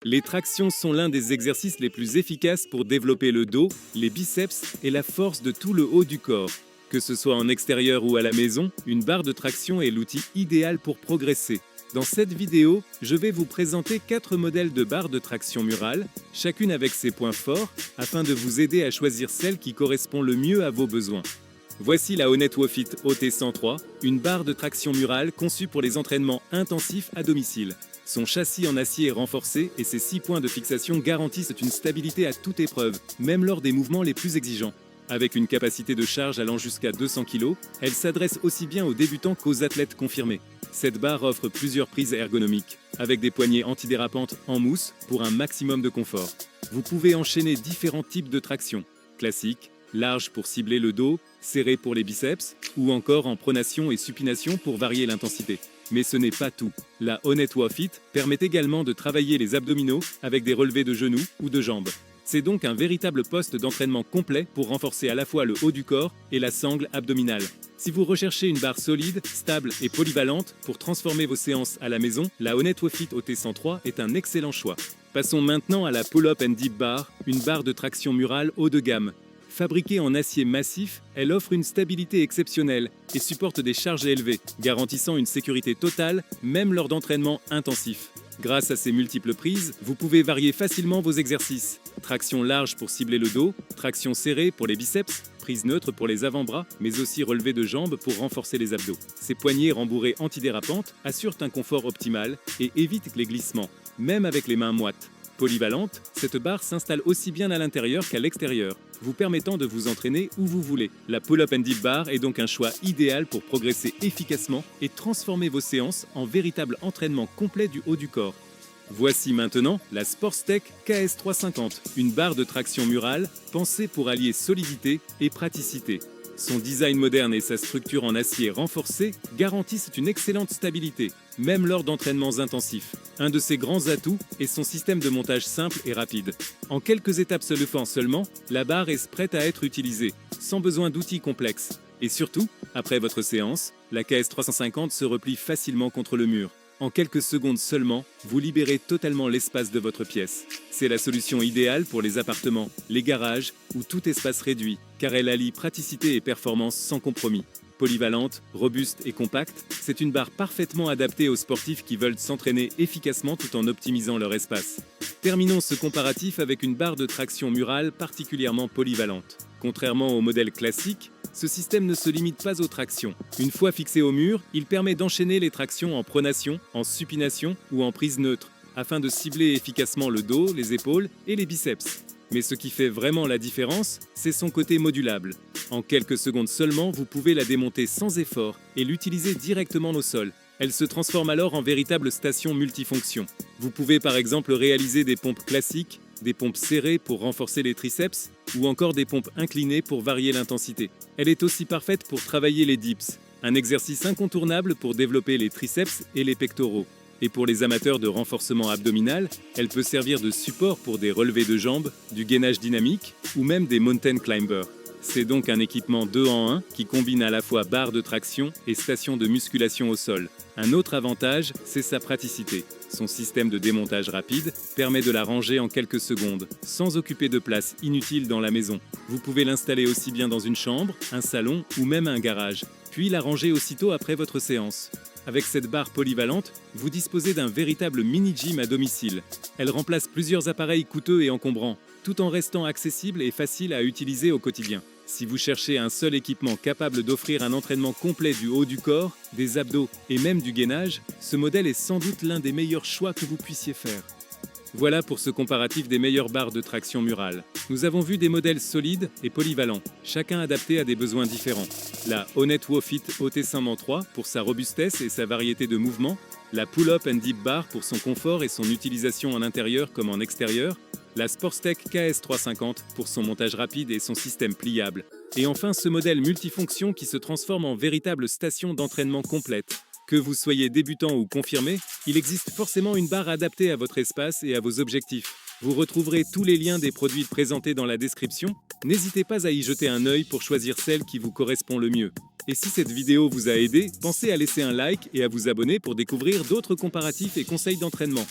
Les tractions sont l'un des exercices les plus efficaces pour développer le dos, les biceps et la force de tout le haut du corps. Que ce soit en extérieur ou à la maison, une barre de traction est l'outil idéal pour progresser. Dans cette vidéo, je vais vous présenter 4 modèles de barres de traction murale, chacune avec ses points forts, afin de vous aider à choisir celle qui correspond le mieux à vos besoins. Voici la Onnit Wofit OT103, une barre de traction murale conçue pour les entraînements intensifs à domicile. Son châssis en acier est renforcé et ses 6 points de fixation garantissent une stabilité à toute épreuve, même lors des mouvements les plus exigeants. Avec une capacité de charge allant jusqu'à 200 kg, elle s'adresse aussi bien aux débutants qu'aux athlètes confirmés. Cette barre offre plusieurs prises ergonomiques, avec des poignées antidérapantes en mousse pour un maximum de confort. Vous pouvez enchaîner différents types de traction, classique, large pour cibler le dos, serré pour les biceps, ou encore en pronation et supination pour varier l'intensité. Mais ce n'est pas tout. La Onnit Wofit permet également de travailler les abdominaux avec des relevés de genoux ou de jambes. C'est donc un véritable poste d'entraînement complet pour renforcer à la fois le haut du corps et la sangle abdominale. Si vous recherchez une barre solide, stable et polyvalente pour transformer vos séances à la maison, la Onnit Wofit OT103 est un excellent choix. Passons maintenant à la Pull-Up and Dip Bar, une barre de traction murale haut de gamme. Fabriquée en acier massif, elle offre une stabilité exceptionnelle et supporte des charges élevées, garantissant une sécurité totale, même lors d'entraînements intensifs. Grâce à ses multiples prises, vous pouvez varier facilement vos exercices. Traction large pour cibler le dos, traction serrée pour les biceps, prise neutre pour les avant-bras, mais aussi relevé de jambes pour renforcer les abdos. Ces poignées rembourrées antidérapantes assurent un confort optimal et évitent les glissements, même avec les mains moites. Polyvalente, cette barre s'installe aussi bien à l'intérieur qu'à l'extérieur, vous permettant de vous entraîner où vous voulez. La Pull-Up and Dip Bar est donc un choix idéal pour progresser efficacement et transformer vos séances en véritable entraînement complet du haut du corps. Voici maintenant la Sportstech KS350, une barre de traction murale pensée pour allier solidité et praticité. Son design moderne et sa structure en acier renforcé garantissent une excellente stabilité, même lors d'entraînements intensifs. Un de ses grands atouts est son système de montage simple et rapide. En quelques étapes seulement, la barre est prête à être utilisée, sans besoin d'outils complexes. Et surtout, après votre séance, la KS350 se replie facilement contre le mur. En quelques secondes seulement, vous libérez totalement l'espace de votre pièce. C'est la solution idéale pour les appartements, les garages ou tout espace réduit, car elle allie praticité et performance sans compromis. Polyvalente, robuste et compacte, c'est une barre parfaitement adaptée aux sportifs qui veulent s'entraîner efficacement tout en optimisant leur espace. Terminons ce comparatif avec une barre de traction murale particulièrement polyvalente. Contrairement au modèle classique, ce système ne se limite pas aux tractions. Une fois fixé au mur, il permet d'enchaîner les tractions en pronation, en supination ou en prise neutre, afin de cibler efficacement le dos, les épaules et les biceps. Mais ce qui fait vraiment la différence, c'est son côté modulable. En quelques secondes seulement, vous pouvez la démonter sans effort et l'utiliser directement au sol. Elle se transforme alors en véritable station multifonction. Vous pouvez par exemple réaliser des pompes classiques, des pompes serrées pour renforcer les triceps ou encore des pompes inclinées pour varier l'intensité. Elle est aussi parfaite pour travailler les dips, un exercice incontournable pour développer les triceps et les pectoraux. Et pour les amateurs de renforcement abdominal, elle peut servir de support pour des relevés de jambes, du gainage dynamique ou même des mountain climbers. C'est donc un équipement 2 en 1 qui combine à la fois barre de traction et station de musculation au sol. Un autre avantage, c'est sa praticité. Son système de démontage rapide permet de la ranger en quelques secondes, sans occuper de place inutile dans la maison. Vous pouvez l'installer aussi bien dans une chambre, un salon ou même un garage, puis la ranger aussitôt après votre séance. Avec cette barre polyvalente, vous disposez d'un véritable mini-gym à domicile. Elle remplace plusieurs appareils coûteux et encombrants, tout en restant accessible et facile à utiliser au quotidien. Si vous cherchez un seul équipement capable d'offrir un entraînement complet du haut du corps, des abdos et même du gainage, ce modèle est sans doute l'un des meilleurs choix que vous puissiez faire. Voilà pour ce comparatif des meilleures barres de traction murale. Nous avons vu des modèles solides et polyvalents, chacun adapté à des besoins différents. La Onnit Wofit OT103 pour sa robustesse et sa variété de mouvements, la Pull-Up and Dip Bar pour son confort et son utilisation en intérieur comme en extérieur, la Sportstech KS350 pour son montage rapide et son système pliable. Et enfin ce modèle multifonction qui se transforme en véritable station d'entraînement complète. Que vous soyez débutant ou confirmé, il existe forcément une barre adaptée à votre espace et à vos objectifs. Vous retrouverez tous les liens des produits présentés dans la description. N'hésitez pas à y jeter un œil pour choisir celle qui vous correspond le mieux. Et si cette vidéo vous a aidé, pensez à laisser un like et à vous abonner pour découvrir d'autres comparatifs et conseils d'entraînement.